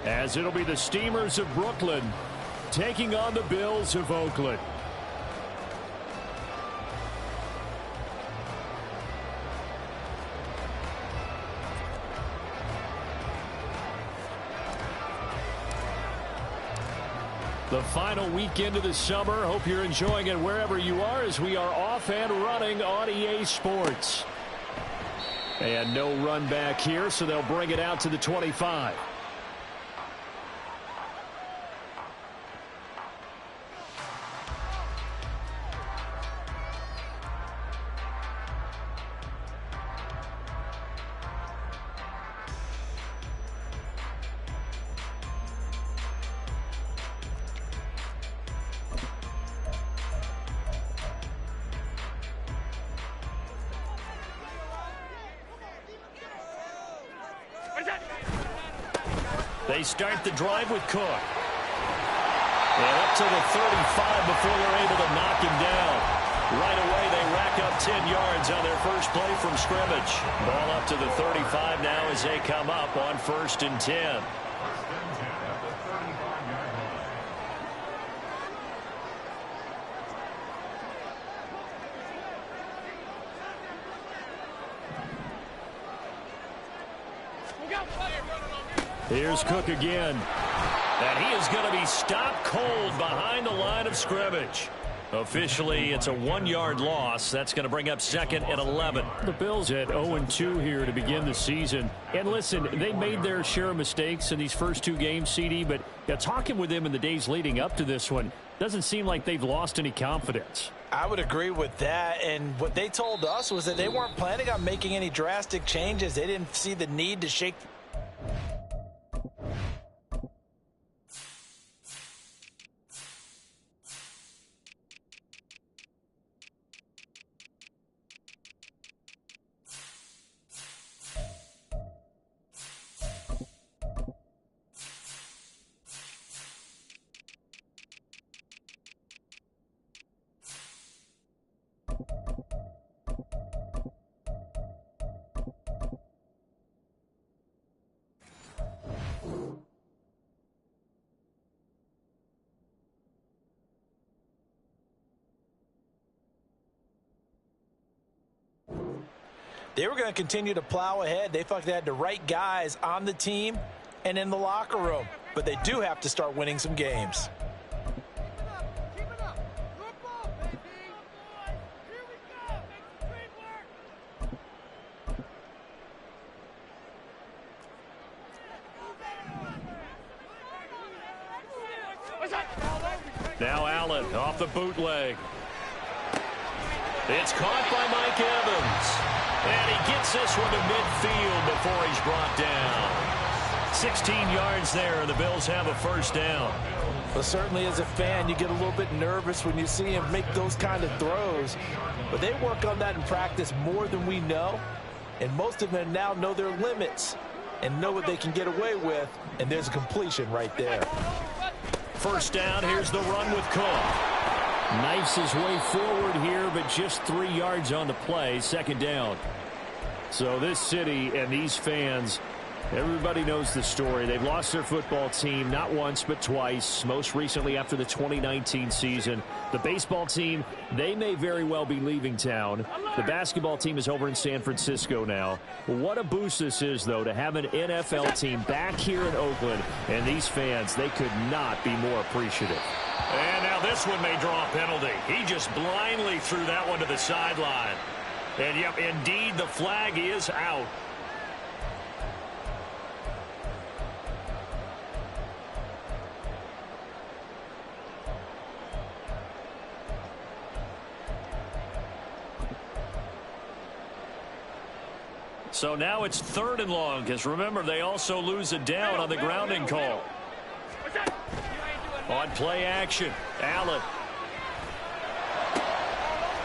as it'll be the Steamers of Brooklyn taking on the Bills of Oakland. The final weekend of the summer. Hope you're enjoying it wherever you are as we are off and running on EA Sports. And no run back here, so they'll bring it out to the 25. They start the drive with Cook. And up to the 35 before they're able to knock him down. Right away, they rack up 10 yards on their first play from scrimmage. Ball up to the 35 now as they come up on 1st and 10. Here's Cook again. And he is going to be stopped cold behind the line of scrimmage. Officially, it's a 1-yard loss. That's going to bring up 2nd and 11. The Bills at 0-2 here to begin the season. And listen, they made their share of mistakes in these first 2 games, CD, but talking with them in the days leading up to this one, doesn't seem like they've lost any confidence. I would agree with that, and what they told us was that they weren't planning on making any drastic changes. They didn't see the need to shake. They were going to continue to plow ahead. They felt they had the right guys on the team and in the locker room. But they do have to start winning some games. Now Allen off the bootleg. It's caught by Mike Evans. And he gets this one to midfield before he's brought down. 16 yards there, and the Bills have a first down. Well, certainly as a fan, you get a little bit nervous when you see him make those kind of throws. But they work on that in practice more than we know. And most of them now know their limits and know what they can get away with. And there's a completion right there. First down, here's the run with Cook. Knifes his way forward here, but just 3 yards on the play. 2nd down. So this city and these fans, everybody knows the story. They've lost their football team not once but twice, most recently after the 2019 season. The baseball team, they may very well be leaving town. The basketball team is over in San Francisco now. What a boost this is, though, to have an NFL team back here in Oakland. And these fans, they could not be more appreciative. And now this one may draw a penalty. He just blindly threw that one to the sideline. And, yep, indeed, the flag is out. So now it's 3rd and long, because remember, they also lose a down on the grounding call. On play action, Allen.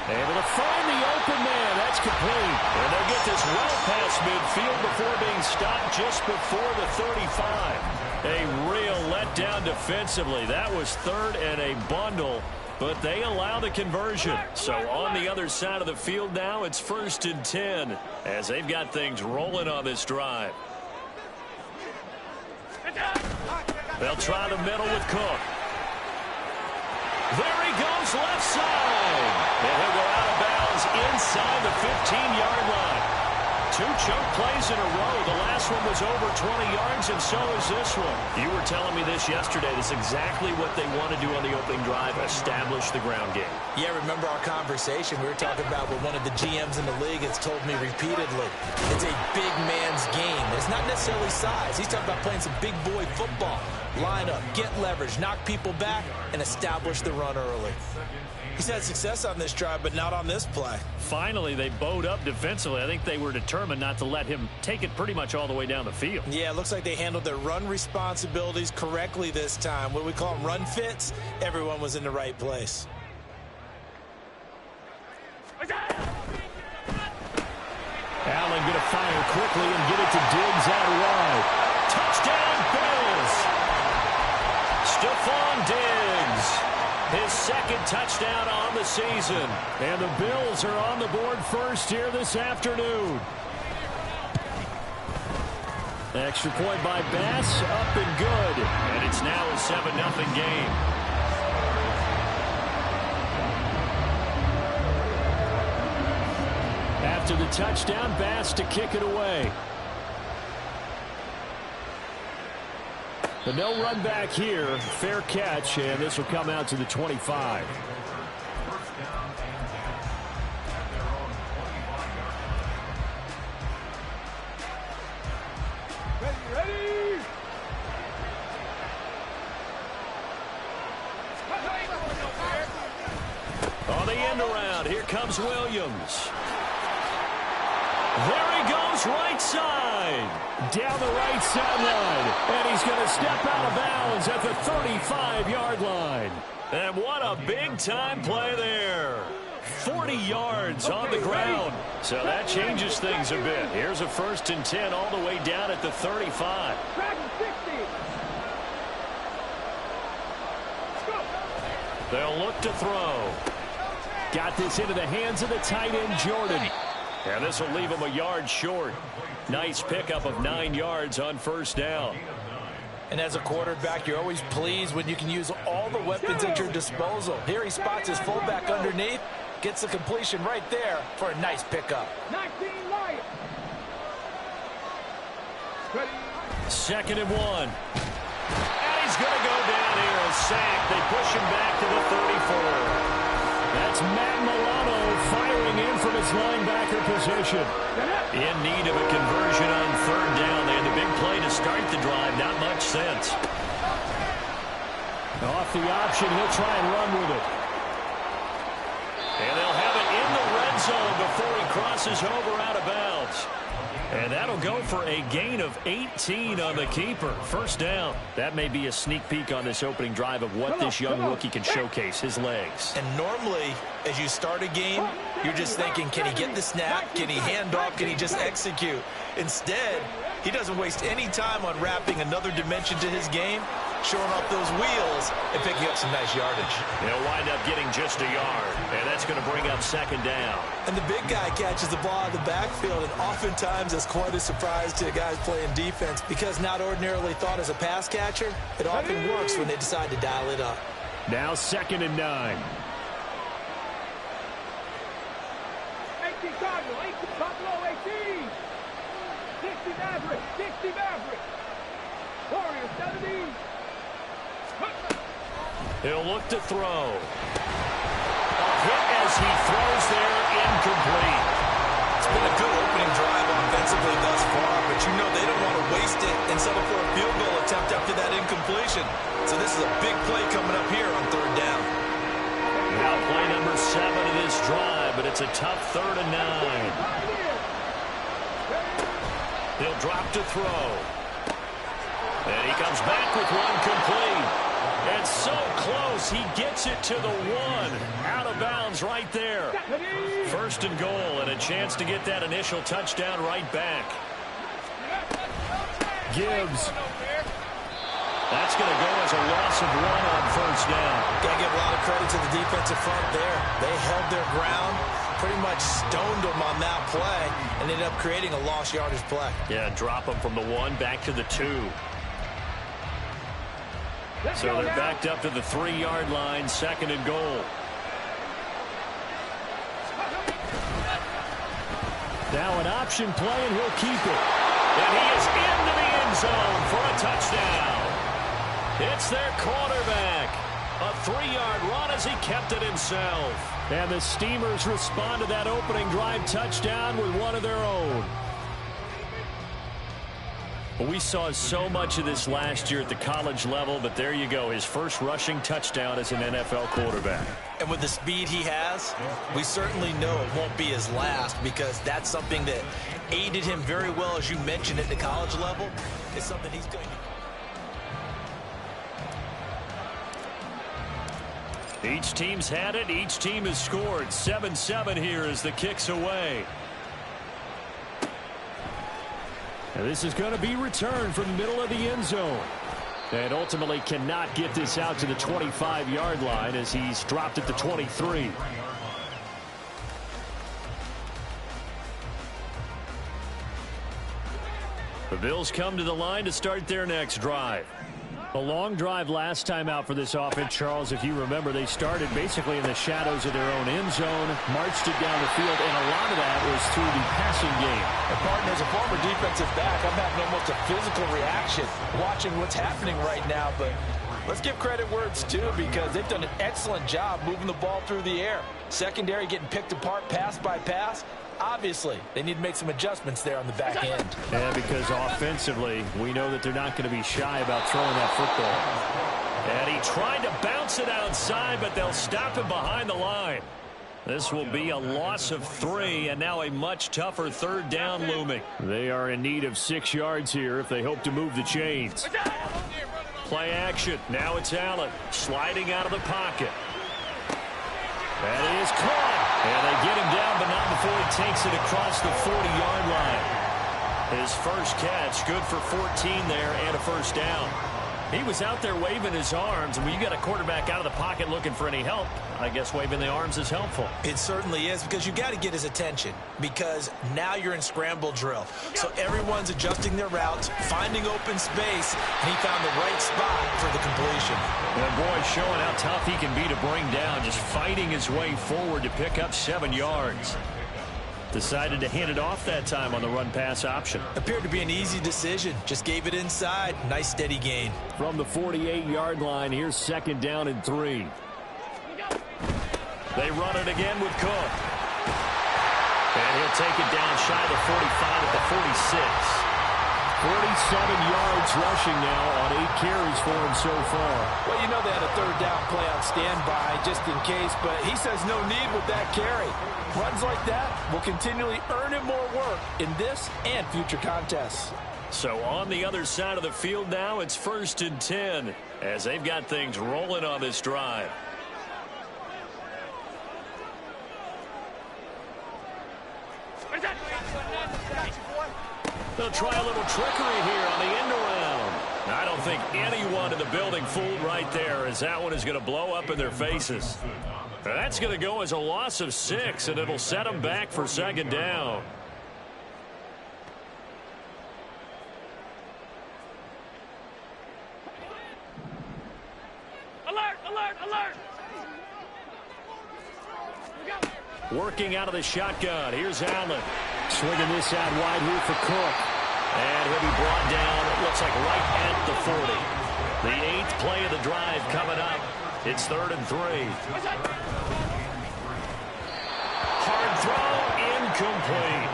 Able to find the open man. That's complete. And they'll get this well past midfield before being stopped just before the 35. A real letdown defensively. That was 3rd and a bundle, but they allow the conversion. So on the other side of the field now, it's 1st and 10 as they've got things rolling on this drive. They'll try the middle with Cook. There he goes, left side. And he'll go out of bounds inside the 15-yard line. 2 chunk plays in a row. The last one was over 20 yards, and so is this one. You were telling me this yesterday. This is exactly what they want to do on the opening drive, establish the ground game. Yeah, remember our conversation. We were talking about what one of the GMs in the league has told me repeatedly. It's a big man's game. It's not necessarily size. He's talking about playing some big boy football. Line up, get leverage, knock people back, and establish the run early. He's had success on this drive, but not on this play. Finally, they bowed up defensively. I think they were determined not to let him take it pretty much all the way down the field. Yeah, it looks like they handled their run responsibilities correctly this time. What do we call them, run fits? Everyone was in the right place. Allen going to fire quickly and get it to Diggs out wide. Touchdown, Bills! Stephon Diggs. His second touchdown on the season. And the Bills are on the board first here this afternoon. Extra point by Bass, up and good. And it's now a 7-0 game. After the touchdown, Bass to kick it away. But no run back here. Fair catch, and this will come out to the 25. Ready. On the end around, here comes Williams. There he goes, right side. Down the right sideline. And he's going to step out of bounds at the 35-yard line. And what a big-time play there. 40 yards on the ground. So that changes things a bit. Here's a 1st and 10 all the way down at the 35. They'll look to throw. Got this into the hands of the tight end, Jordan. And this will leave him a yard short. Nice pickup of 9 yards on 1st down. And as a quarterback, you're always pleased when you can use all the weapons at your disposal. Here he spots his fullback underneath, gets the completion right there for a nice pickup. 19 light. 2nd and 1. And he's going to go down here, a sack. They push him back to the 34. That's Matt Milano firing in from his linebacker position. In need of a conversion on 3rd down. They had the big play to start the drive. Not much sense. Off the option, he'll try and run with it. And they'll have it in the red zone before he crosses over out of bounds. And that'll go for a gain of 18 on the keeper. 1st down. That may be a sneak peek on this opening drive of what this young rookie can showcase, his legs. And normally, as you start a game, you're just thinking, can he get the snap? Can he hand off? Can he just execute? Instead, he doesn't waste any time on wrapping another dimension to his game, showing off those wheels and picking up some nice yardage. He'll wind up getting just a yard, and that's going to bring up 2nd down. And the big guy catches the ball out of the backfield, and oftentimes it's quite a surprise to guys playing defense because not ordinarily thought as a pass catcher, it often works when they decide to dial it up. Now 2nd and 9. 18 Cardinal, 18 Buffalo, 18. 60 Maverick, 60 Maverick. Warriors, 70. He'll look to throw. A hit as he throws there, incomplete. It's been a good opening drive offensively thus far, but you know they don't want to waste it and settle for a field goal attempt after that incompletion. So this is a big play coming up here on 3rd down. Now play number 7 of this drive, but it's a tough 3rd and 9. He'll drop to throw. And he comes back with one complete. And so close, he gets it to the 1. Out of bounds right there. 1st and goal, and a chance to get that initial touchdown right back. Gibbs. That's going to go as a loss of 1 on 1st down. Got to give a lot of credit to the defensive front there. They held their ground, pretty much stoned them on that play, and ended up creating a lost yardage play. Yeah, drop them from the 1 back to the 2. So they're backed up to the 3-yard line, 2nd and goal. Now an option play, and he'll keep it. And he is into the end zone for a touchdown. It's their quarterback. A 3-yard run as he kept it himself. And the Steamers respond to that opening drive touchdown with one of their own. We saw so much of this last year at the college level, but there you go. His first rushing touchdown as an NFL quarterback. And with the speed he has, we certainly know it won't be his last, because that's something that aided him very well, as you mentioned, at the college level. It's something he's going to... Each team's had it. Each team has scored. 7-7 here as the kick's away. And this is going to be returned from the middle of the end zone. And ultimately cannot get this out to the 25-yard line as he's dropped at the 23. The Bills come to the line to start their next drive. A long drive last time out for this offense, Charles. If you remember, they started basically in the shadows of their own end zone, marched it down the field, and a lot of that was through the passing game. And partner, as a former defensive back, I'm having almost a physical reaction watching what's happening right now. But let's give credit where it's due, because they've done an excellent job moving the ball through the air. Secondary getting picked apart pass by pass. Obviously, they need to make some adjustments there on the back end. Yeah, because offensively, we know that they're not going to be shy about throwing that football. And he tried to bounce it outside, but they'll stop him behind the line. This will be a loss of 3, and now a much tougher 3rd down looming. They are in need of 6 yards here if they hope to move the chains. Play action. Now it's Allen sliding out of the pocket. That is caught. And they get him down, but not before he takes it across the 40-yard line. His first catch, good for 14 there and a first down. He was out there waving his arms, and when you got a quarterback out of the pocket looking for any help, I guess waving the arms is helpful. It certainly is, because you got to get his attention, because now you're in scramble drill. So everyone's adjusting their routes, finding open space, and he found the right spot for the completion. And boy, showing how tough he can be to bring down, just fighting his way forward to pick up 7 yards. Decided to hand it off that time on the run-pass option. Appeared to be an easy decision. Just gave it inside. Nice steady gain. From the 48-yard line, here's 2nd down and 3. They run it again with Cook. And he'll take it down shy of the 45 at the 46. 47 yards rushing now on 8 carries for him so far. Well, you know they had a 3rd down play on standby just in case, but he says no need with that carry. Runs like that will continually earn him more work in this and future contests. So on the other side of the field now, it's 1st and 10 as they've got things rolling on this drive. They'll try a little trickery here on the end around. I don't think anyone in the building fooled right there, as that one is going to blow up in their faces. That's going to go as a loss of 6, and it'll set them back for 2nd down. Alert, alert, alert! Working out of the shotgun. Here's Allen. Swinging this out wide here for Cook. And he'll be brought down, it looks like right at the 40. The 8th play of the drive coming up. It's 3rd and 3. Hard throw, incomplete.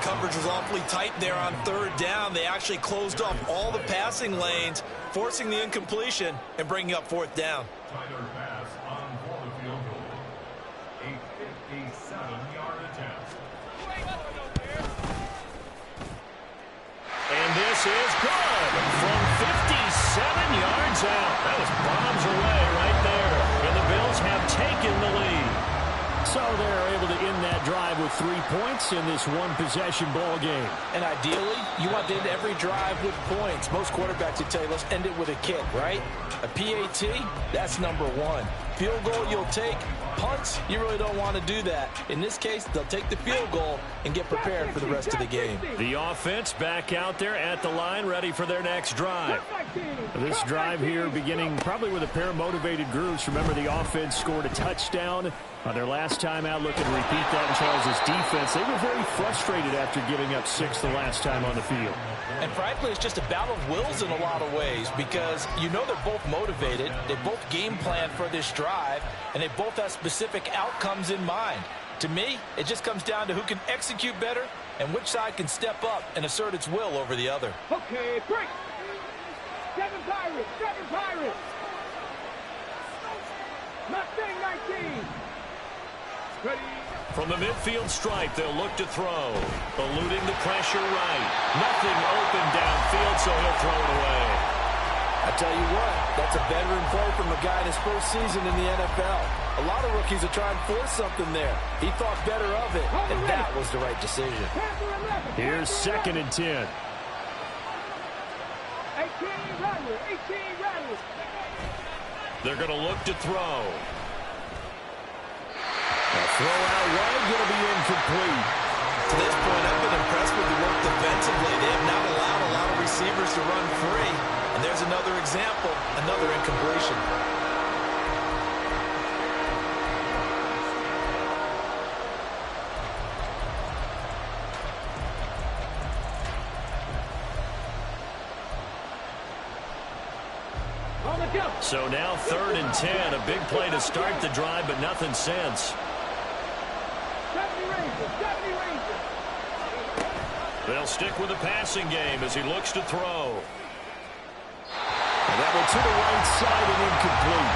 Coverage was awfully tight there on 3rd down. They actually closed off all the passing lanes, forcing the incompletion and bringing up 4th down. And this is good from 57 yards out. That was bombs away right there. And the Bills have taken the lead. So they're able to end that drive with 3 points in this one-possession ball game. And ideally, you want to end every drive with points. Most quarterbacks would tell you, let's end it with a kick, right? A PAT, that's number 1. Field goal you'll take. Punts, you really don't want to do that. In this case, they'll take the field goal and get prepared for the rest of the game. The offense back out there at the line, ready for their next drive. This drive here beginning probably with a pair of motivated groups. Remember, the offense scored a touchdown on their last time out. Looking to repeat that in Charles' defense. They were very frustrated after giving up 6 the last time on the field. And frankly, it's just a battle of wills in a lot of ways, because you know they're both motivated. They both game plan for this drive, and they both have specific outcomes in mind. To me, it just comes down to who can execute better and which side can step up and assert its will over the other. Okay, break. 7 Pirates, 7 Pirates. Mustang 19. Ready. From the midfield stripe, they'll look to throw. Eluding the pressure right. Nothing open downfield, so he'll throw it away. I tell you what, that's a veteran play from a guy in his first season in the NFL. A lot of rookies are trying to force something there. He thought better of it, and that was the right decision. Here's 2nd and 10. 18 Rattler, 18 Rattler. They're going to look to throw. A throw out wide, going to be incomplete. To this point, I've been impressed with the work defensively. They have not allowed a lot of receivers to run free. And there's another example, another incompletion. So now 3rd and 10. A big play to start the drive, but nothing since. 70 Rangers, 70 Rangers. They'll stick with the passing game as he looks to throw. And that one to the right side and incomplete.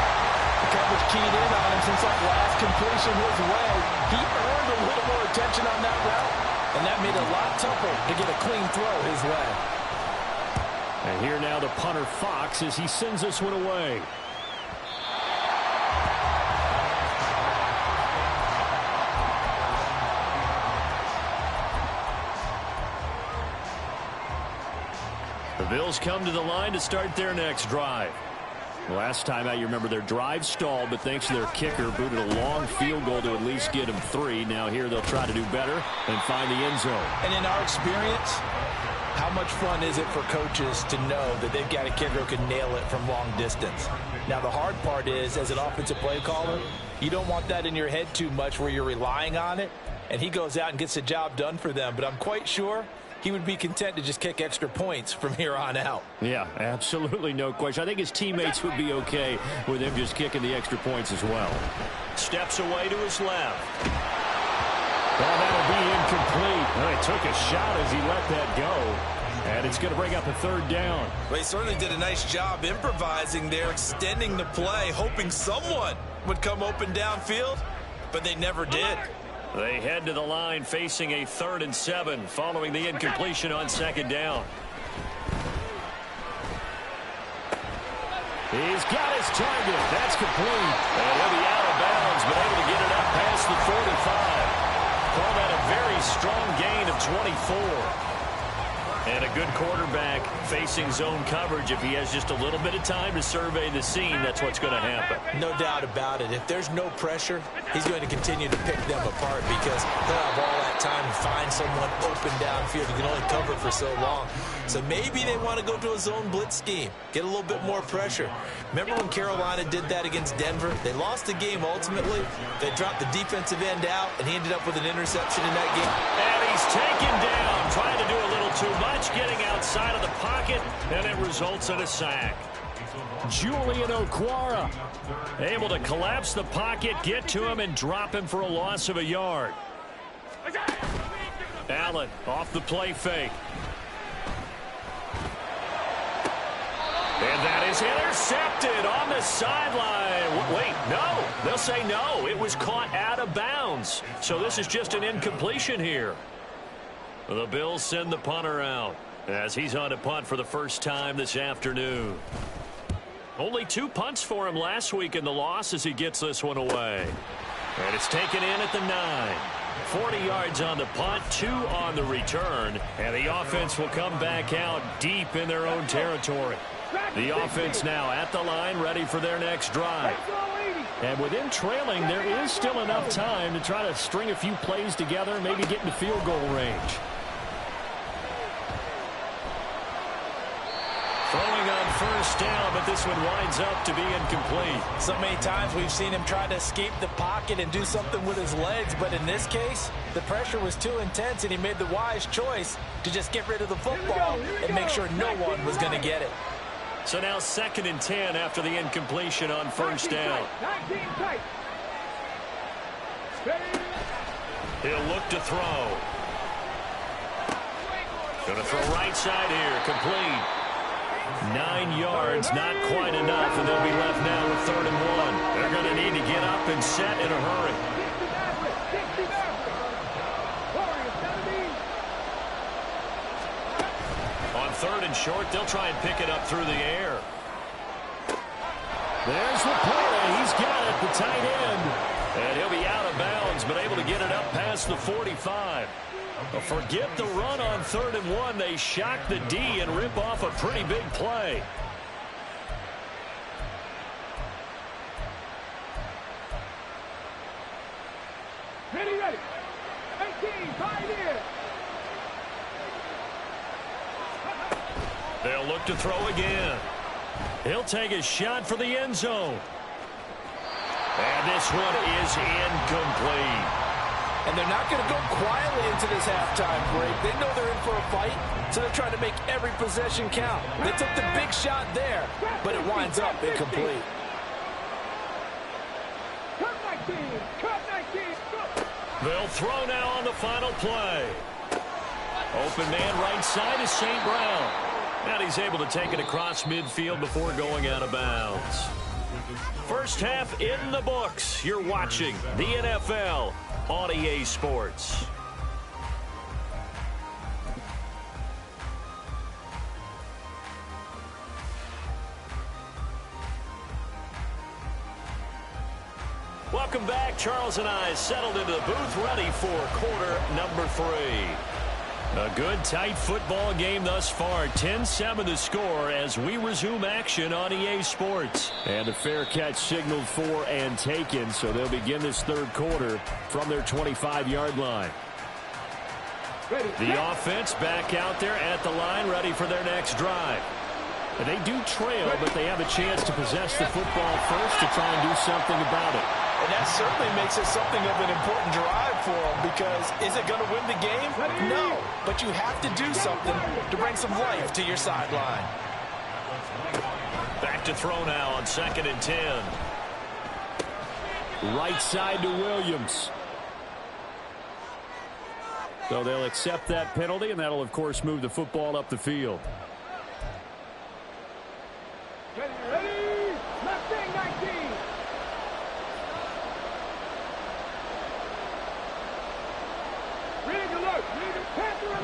The coverage keyed in on him since that last completion his way. He earned a little more attention on that route, and that made it a lot tougher to get a clean throw his way. And here now the punter Fox as he sends this one away. The Bills come to the line to start their next drive. Last time out, you remember their drive stalled, but thanks to their kicker, booted a long field goal to at least get them 3. Now here they'll try to do better and find the end zone. And in our experience, how much fun is it for coaches to know that they've got a kicker who can nail it from long distance? Now, the hard part is, as an offensive play caller, you don't want that in your head too much where you're relying on it, and he goes out and gets the job done for them. But I'm quite sure he would be content to just kick extra points from here on out. Yeah, absolutely no question. I think his teammates would be okay with him just kicking the extra points as well. Steps away to his left. Well, that'll be incomplete. Well, he took a shot as he let that go. And it's going to bring up a 3rd down. Well, he certainly did a nice job improvising there, extending the play, hoping someone would come open downfield, but they never did. They head to the line facing a 3rd and 7 following the incompletion on 2nd down. He's got his target. That's complete. And he'll be out of bounds, but able to get it up past the 45. Call that a very strong gain of 24. And a good quarterback facing zone coverage. If he has just a little bit of time to survey the scene, that's what's going to happen. No doubt about it. If there's no pressure, he's going to continue to pick them apart because he'll have all that time to find someone open downfield. He can only cover for so long. So maybe they want to go to a zone blitz scheme, get a little bit more pressure. Remember when Carolina did that against Denver? They lost the game ultimately. They dropped the defensive end out, and he ended up with an interception in that game. And he's taken down, trying to do a little too much, getting outside of the pocket, and it results in a sack. Julian Okwara able to collapse the pocket, get to him, and drop him for a loss of a yard. Allen off the play fake. And that is intercepted on the sideline. Wait, no. They'll say no. It was caught out of bounds. So this is just an incompletion here. The Bills send the punter out as he's on a punt for the first time this afternoon. Only 2 punts for him last week in the loss as he gets this one away. And it's taken in at the 9. 40 yards on the punt, 2 on the return. And the offense will come back out deep in their own territory. The offense now at the line, ready for their next drive. And with him trailing, there is still enough time to try to string a few plays together, maybe get into field goal range. Throwing on 1st down, but this one winds up to be incomplete. So many times we've seen him try to escape the pocket and do something with his legs, but in this case, the pressure was too intense, and he made the wise choice to just get rid of the football and make sure no one was going to get it. So now 2nd and 10 after the incompletion on first down. He'll look to throw. Going to throw right side here, complete. 9 yards, not quite enough, and they'll be left now with 3rd and 1. They're going to need to get up and set in a hurry. On 3rd and short, they'll try and pick it up through the air. There's the play. He's got it, the tight end. And he'll be out of bounds, but able to get it up past the 45. Forget the run on 3rd and 1. They shock the D and rip off a pretty big play. Ready. 18, right here. They'll look to throw again. He'll take a shot for the end zone. And this one is incomplete. And they're not going to go quietly into this halftime break. They know they're in for a fight, so they're trying to make every possession count. They took the big shot there, but it winds up incomplete. They'll throw now on the final play. Open man right side is St. Brown. And he's able to take it across midfield before going out of bounds. First half in the books. You're watching the NFL on EA Sports. Welcome back. Charles and I settled into the booth ready for quarter number 3. A good, tight football game thus far. 10-7 the score as we resume action on EA Sports. And a fair catch signaled for and taken, so they'll begin this 3rd quarter from their 25-yard line. The offense back out there at the line, ready for their next drive. And they do trail, but they have a chance to possess the football first to try and do something about it. And that certainly makes it something of an important drive for them, because is it going to win the game? No, but you have to do something to bring some life to your sideline. Back to throw now on 2nd and 10. Right side to Williams. So they'll accept that penalty, and that'll, of course, move the football up the field. Ready. Left wing 19. Ready to look. Panther 11.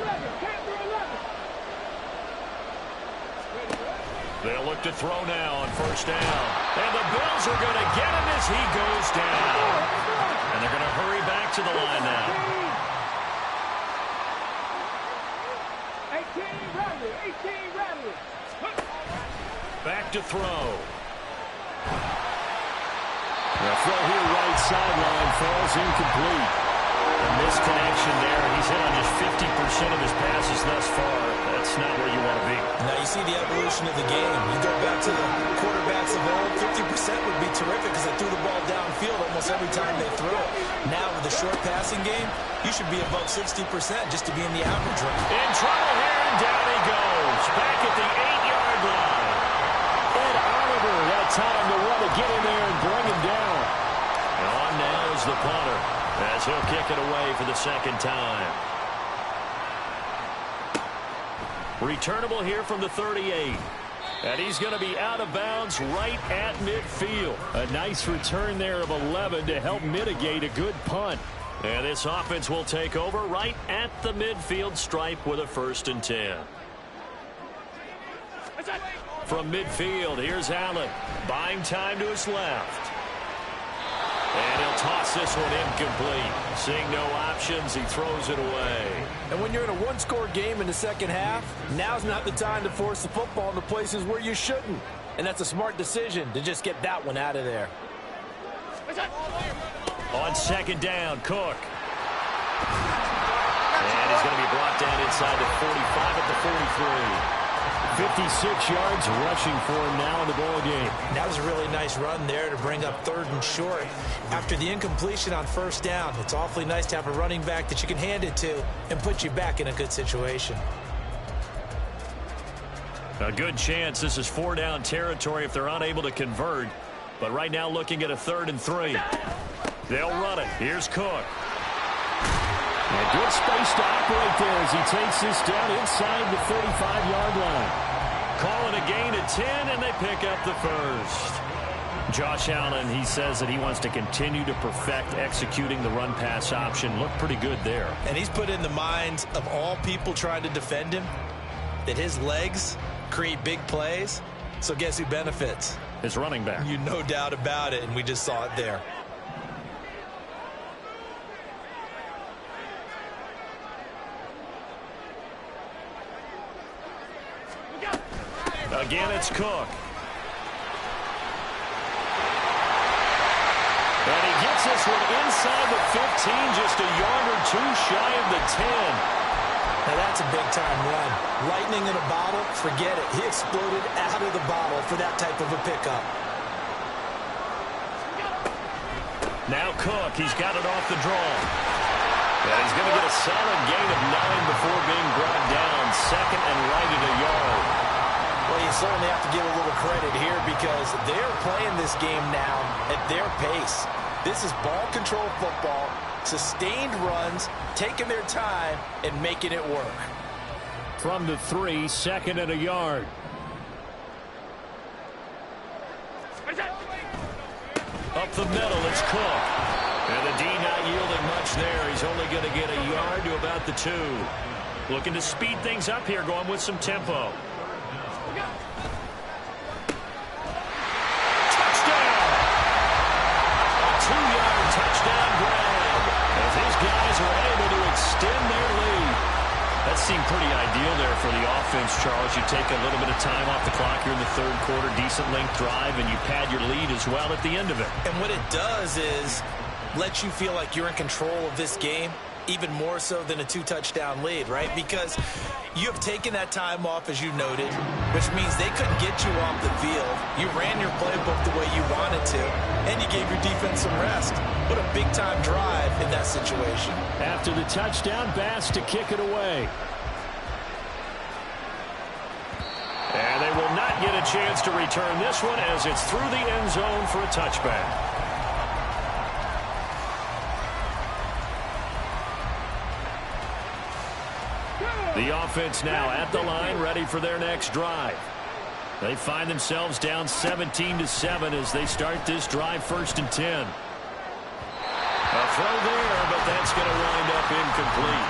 They'll look to throw now on first down. And the Bills are going to get him as he goes down. And they're going to hurry back to the line now. 18 Rattler. Back to throw. The throw here right sideline falls incomplete. A misconnection there. He's hit on just 50% of his passes thus far. That's not where you want to be. Now you see the evolution of the game. You go back to the quarterbacks of old, 50% would be terrific because they threw the ball downfield almost every time they threw it. Now with the short passing game, you should be above 60% just to be in the average range. In trouble here, and down he goes. Back at the 8-yard line. Ed Oliver that time to want to get in there and bring him down. And on now is the punter, as he'll kick it away for the 2nd time. Returnable here from the 38. And he's going to be out of bounds right at midfield. A nice return there of 11 to help mitigate a good punt. And this offense will take over right at the midfield stripe with a 1st and 10. From midfield, here's Allen. Buying time to his left. And he'll toss this one incomplete. Seeing no options, he throws it away. And when you're in a one-score game in the second half, now's not the time to force the football into places where you shouldn't. And that's a smart decision to just get that one out of there. On 2nd down, Cook. And he's going to be brought down inside the 45 at the 43. 56 yards rushing for him now in the ball game. That was a really nice run there to bring up 3rd and short. After the incompletion on 1st down, it's awfully nice to have a running back that you can hand it to and put you back in a good situation. A good chance this is 4-down territory if they're unable to convert. But right now looking at a 3rd and 3. They'll run it. Here's Cook. A good space to operate there as he takes this down inside the 35-yard line. Calling a gain of 10, and they pick up the first. Josh Allen, he says that he wants to continue to perfect executing the run-pass option. Looked pretty good there. And he's put in the minds of all people trying to defend him that his legs create big plays. So guess who benefits? His running back. You no doubt about it, and we just saw it there. Again, it's Cook. And he gets this one inside the 15, just a yard or two shy of the 10. Now that's a big-time run. Lightning in a bottle, forget it. He exploded out of the bottle for that type of a pickup. Now Cook, he's got it off the draw. And he's going to get a solid gain of 9 before being brought down. 2nd and right at a yard. Well, you certainly have to give a little credit here because they're playing this game now at their pace. This is ball control football, sustained runs, taking their time, and making it work. From the 3, 2nd and a yard. Up the middle, it's Cook. And the D not yielding much there. He's only going to get a yard to about the 2. Looking to speed things up here, going with some tempo. Touchdown grab as these guys are able to extend their lead. That seemed pretty ideal there for the offense, Charles. You take a little bit of time off the clock here in the 3rd quarter, decent length drive, and you pad your lead as well at the end of it. And what it does is let you feel like you're in control of this game, even more so than a 2-touchdown lead, right? Because you have taken that time off, as you noted, which means they couldn't get you off the field. You ran your playbook the way you wanted to, and you gave your defense some rest. What a big-time drive in that situation. After the touchdown, Bass to kick it away. And they will not get a chance to return this one as it's through the end zone for a touchback. The offense now at the line, ready for their next drive. They find themselves down 17-7 as they start this drive, 1st and 10. A throw there, but that's going to wind up incomplete.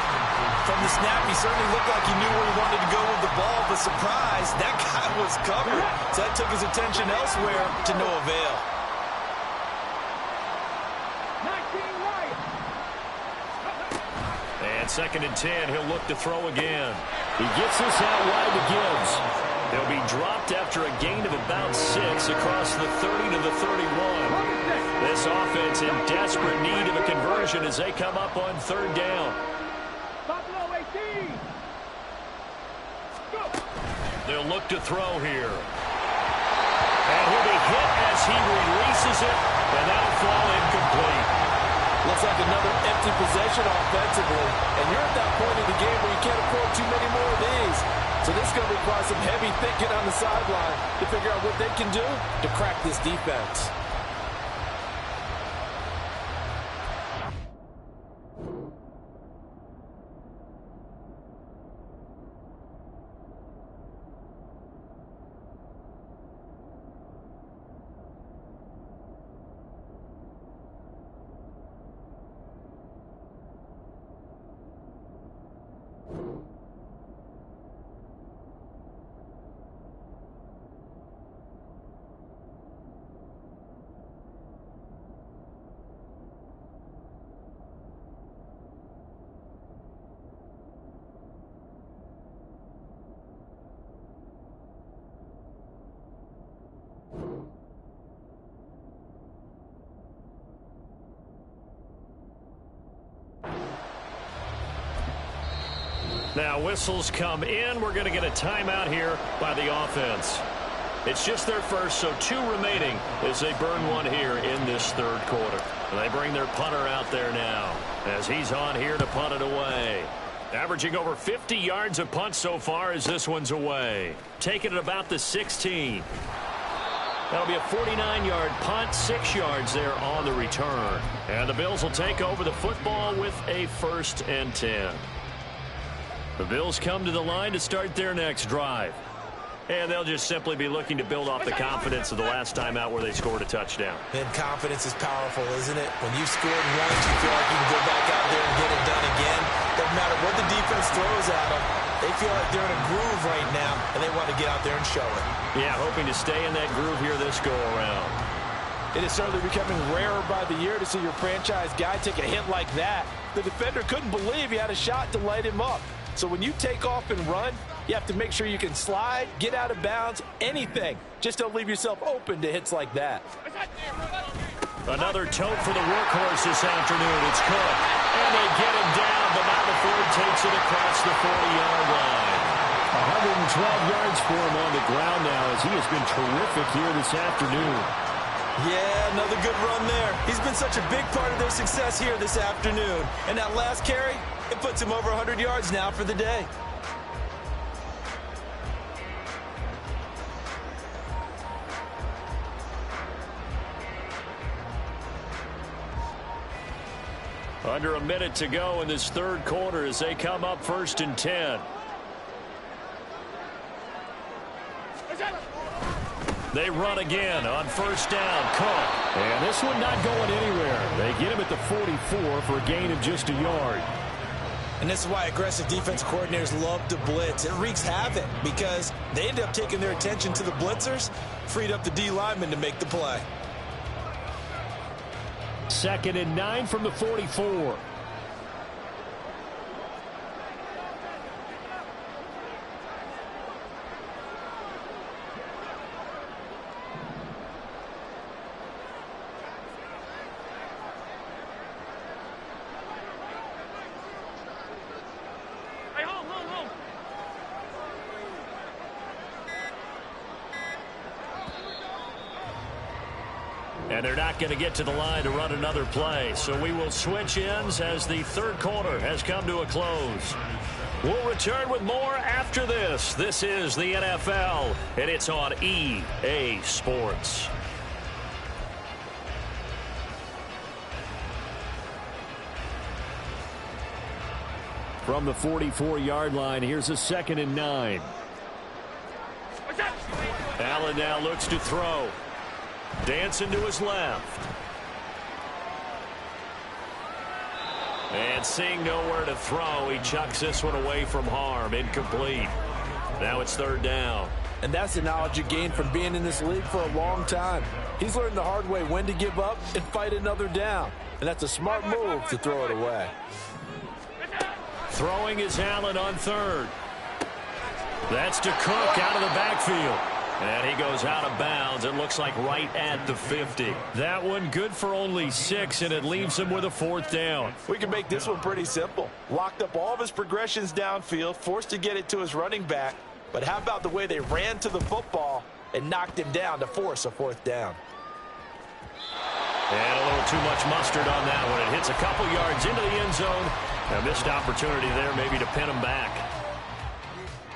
From the snap, he certainly looked like he knew where he wanted to go with the ball, but surprise, that guy was covered. So that took his attention elsewhere to no avail. 19 right. And 2nd and 10, he'll look to throw again. He gets this out wide to Gibbs. They'll be dropped after a gain of about 6 across the 30 to the 31. This offense in desperate need of a conversion as they come up on 3rd down. Buffalo 18. Go. They'll look to throw here. And he'll be hit as he releases it, and that'll fall incomplete. Looks like another empty possession offensively. And you're at that point in the game where you can't afford too many more of these. So this is going to require some heavy thinking on the sideline to figure out what they can do to crack this defense. Now whistles come in. We're going to get a timeout here by the offense. It's just their first, so 2 remaining as they burn one here in this third quarter. They bring their punter out there now as he's on here to punt it away. Averaging over 50 yards a punt so far as this one's away. Taking it about the 16. That'll be a 49-yard punt, 6 yards there on the return. And the Bills will take over the football with a 1st and 10. The Bills come to the line to start their next drive. And they'll just simply be looking to build off the confidence of the last time out where they scored a touchdown. And confidence is powerful, isn't it? When you've scored once, you feel like you can go back out there and get it done again. Doesn't matter what the defense throws at them. They feel like they're in a groove right now, and they want to get out there and show it. Yeah, hoping to stay in that groove here this go-around. It is certainly becoming rarer by the year to see your franchise guy take a hit like that. The defender couldn't believe he had a shot to light him up. So when you take off and run, you have to make sure you can slide, get out of bounds, anything. Just don't leave yourself open to hits like that. Another tote for the workhorse this afternoon. It's Cook. And they get him down, but now the Ford takes it across the 40-yard line. 112 yards for him on the ground now as he has been terrific here this afternoon. Yeah, another good run there. He's been such a big part of their success here this afternoon. And that last carry, it puts him over 100 yards now for the day. Under a minute to go in this third quarter as they come up 1st and 10. They run again on 1st down. Cook. And this one not going anywhere. They get him at the 44 for a gain of just a yard. And this is why aggressive defense coordinators love to blitz. It wreaks havoc because they end up taking their attention to the blitzers, freed up the D lineman to make the play. 2nd and 9 from the 44. And they're not going to get to the line to run another play. So we will switch ends as the third quarter has come to a close. We'll return with more after this. This is the NFL, and it's on EA Sports. From the 44-yard line, here's a 2nd and 9. Allen now looks to throw. Dancing to his left. And seeing nowhere to throw, he chucks this one away from harm. Incomplete. Now it's 3rd down. And that's the knowledge you gain from being in this league for a long time. He's learned the hard way when to give up and fight another down. And that's a smart move to throw it away. Throwing is Allen on 3rd. That's to Cook out of the backfield. And he goes out of bounds. It looks like right at the 50. That one good for only 6, and it leaves him with a 4th down. We can make this one pretty simple. Locked up all of his progressions downfield, forced to get it to his running back. But how about the way they ran to the football and knocked him down to force a 4th down? And a little too much mustard on that one. It hits a couple yards into the end zone. A missed opportunity there maybe to pin him back.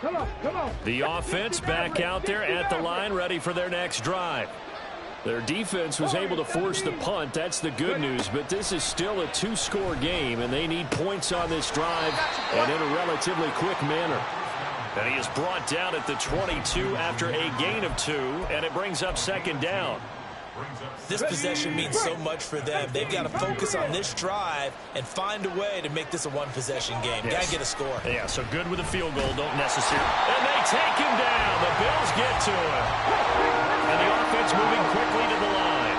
Come on, come on. The offense back out there at the line, ready for their next drive. Their defense was able to force the punt. That's the good news, but this is still a 2-score game, and they need points on this drive and in a relatively quick manner. And he is brought down at the 22 after a gain of 2, and it brings up 2nd down. This possession means so much for them. They've got to focus on this drive and find a way to make this a one-possession game. Yes. Got to get a score. Yeah, so good with a field goal, don't necessarily. And they take him down. The Bills get to him. And the offense moving quickly to the line.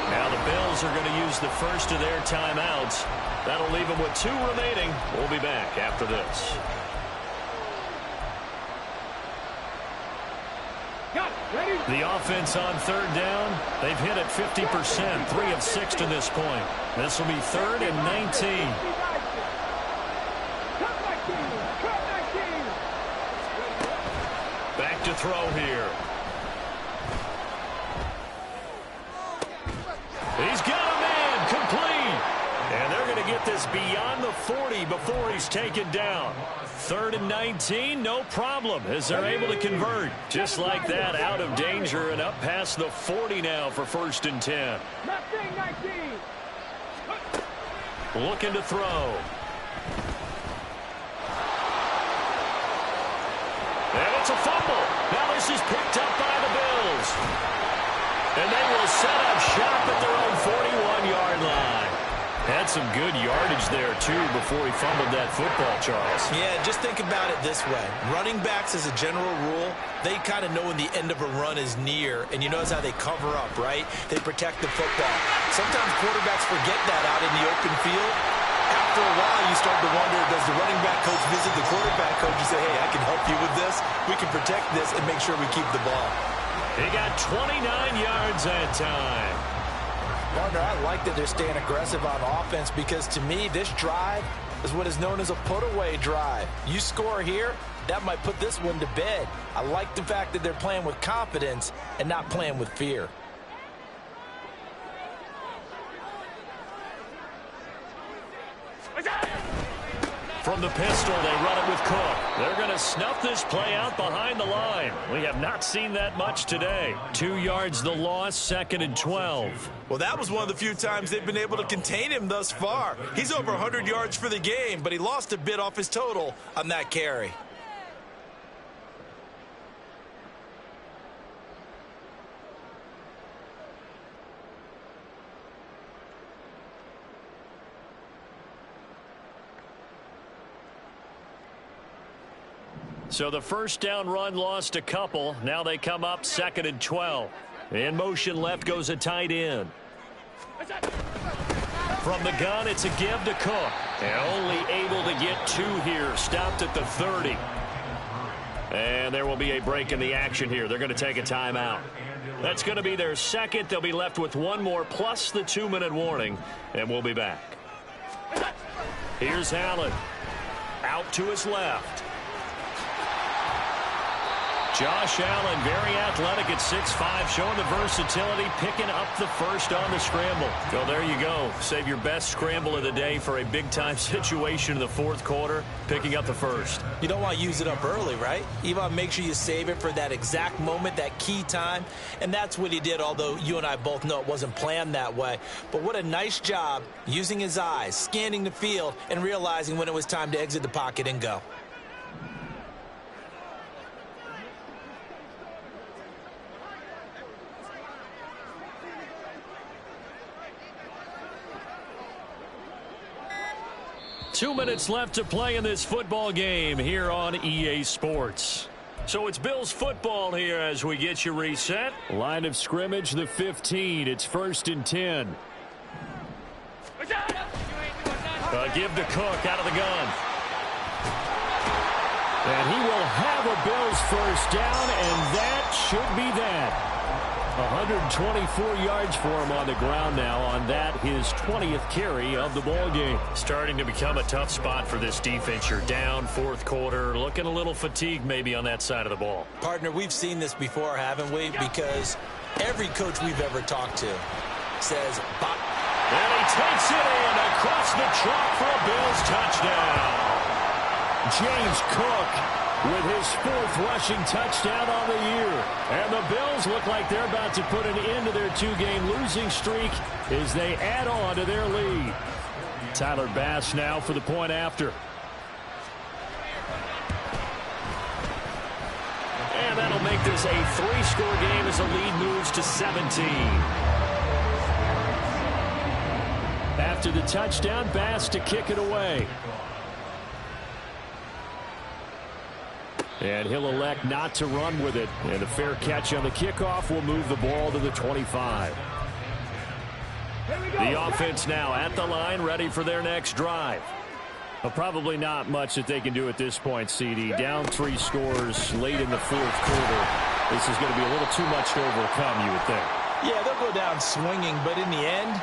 Now the Bills are going to use the first of their timeouts. That'll leave them with 2 remaining. We'll be back after this. The offense on 3rd down, they've hit it 50%, 3 of 6 to this point. This will be 3rd and 19. throw here. He's got a man complete. And they're going to get this beyond the 40 before he's taken down. 3rd and 19, no problem, as they're able to convert. Just like that, out of danger and up past the 40 now for 1st and 10. Looking to throw. And it's a fumble. Now this is picked up by the Bills. And they will set up shop at their own 41-yard line. Had some good yardage there, too, before he fumbled that football, Charles. Yeah, just think about it this way. Running backs, as a general rule, they kind of know when the end of a run is near, and you notice how they cover up, right? They protect the football. Sometimes quarterbacks forget that out in the open field. After a while, you start to wonder, does the running back coach visit the quarterback coach and say, hey, I can help you with this. We can protect this and make sure we keep the ball. He got 29 yards that time. Partner, I like that they're staying aggressive on offense because, to me, this drive is what is known as a put-away drive. You score here, that might put this one to bed. I like the fact that they're playing with confidence and not playing with fear. From the pistol, they run it with Cook. They're going to snuff this play out behind the line. We have not seen that much today. 2 yards the loss, 2nd and 12. Well, that was one of the few times they've been able to contain him thus far. He's over 100 yards for the game, but he lost a bit off his total on that carry. So the first down run lost a couple. Now they come up 2nd and 12. In motion left goes a tight end. From the gun, it's a give to Cook. And only able to get 2 here. Stopped at the 30. And there will be a break in the action here. They're going to take a timeout. That's going to be their second. They'll be left with 1 more plus the 2-minute warning. And we'll be back. Here's Allen. Out to his left. Josh Allen, very athletic at 6'5", showing the versatility, picking up the first on the scramble. Well, there you go. Save your best scramble of the day for a big-time situation in the 4th quarter, picking up the first. You don't want to use it up early, right? You want to make sure you save it for that exact moment, that key time, and that's what he did, although you and I both know it wasn't planned that way. But what a nice job using his eyes, scanning the field, and realizing when it was time to exit the pocket and go. Two minutes left to play in this football game here on EA Sports. So it's Bills football here as we get you reset. Line of scrimmage, the 15. It's 1st and 10. Give to Cook out of the gun. And he will have a Bills first down, and that should be that. 124 yards for him on the ground now on that, his 20th carry of the ball game. Starting to become a tough spot for this defense. You're down 4th quarter, looking a little fatigued maybe on that side of the ball. Partner, we've seen this before, haven't we? Because every coach we've ever talked to says, and he takes it in across the chalk for a Bills touchdown. James Cook with his 4th rushing touchdown on the year. And the Bills look like they're about to put an end to their 2-game losing streak as they add on to their lead. Tyler Bass now for the point after. And that'll make this a 3-score game as the lead moves to 17. After the touchdown, Bass to kick it away. And he'll elect not to run with it. And a fair catch on the kickoff will move the ball to the 25. The offense now at the line, ready for their next drive. Well, probably not much that they can do at this point, CD. Down 3 scores late in the 4th quarter. This is going to be a little too much to overcome, you would think. Yeah, they'll go down swinging, but in the end,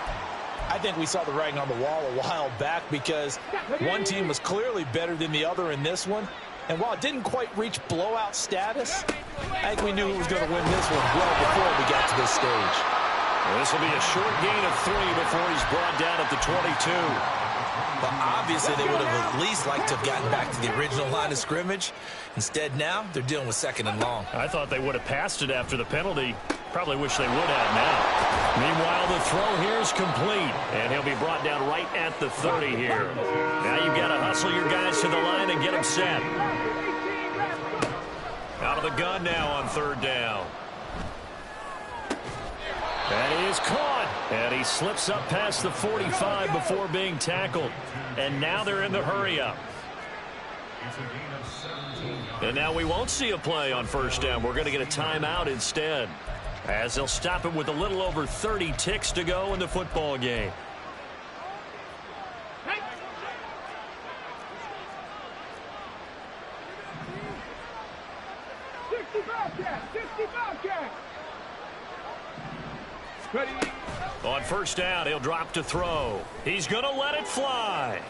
I think we saw the writing on the wall a while back because one team was clearly better than the other in this one. And while it didn't quite reach blowout status, I think we knew who was going to win this one well before we got to this stage. Well, this will be a short gain of 3 before he's brought down at the 22. But obviously they would have at least liked to have gotten back to the original line of scrimmage. Instead now, they're dealing with 2nd and long. I thought they would have passed it after the penalty. Probably wish they would have now. Meanwhile, the throw here is complete, and he'll be brought down right at the 30 here. Now you've got to hustle your guys to the line and get them set. Out of the gun now on 3rd down. And he is caught, and he slips up past the 45 before being tackled. And now they're in the hurry-up. And now we won't see a play on 1st down. We're going to get a timeout instead, as they'll stop it with a little over 30 ticks to go in the football game. Ready. On 1st down, he'll drop to throw. He's going to let it fly.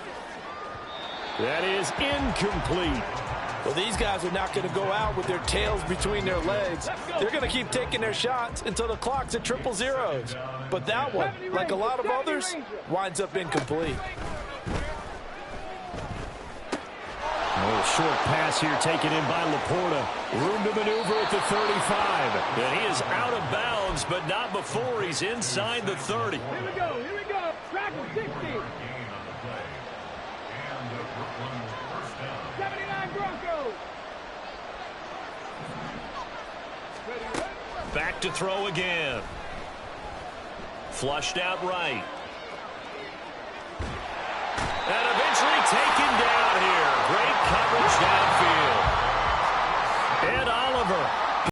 That is incomplete. Well, these guys are not going to go out with their tails between their legs. They're going to keep taking their shots until the clock's at 000. But that one, like a lot of others, winds up incomplete. A little short pass here taken in by Laporta. Room to maneuver at the 35. And he is out of bounds, but not before he's inside the 30. Here we go. Here we go. Track 60. 79 Broncos. Back to throw again. Flushed out right. And eventually taken down here. Great coverage downfield.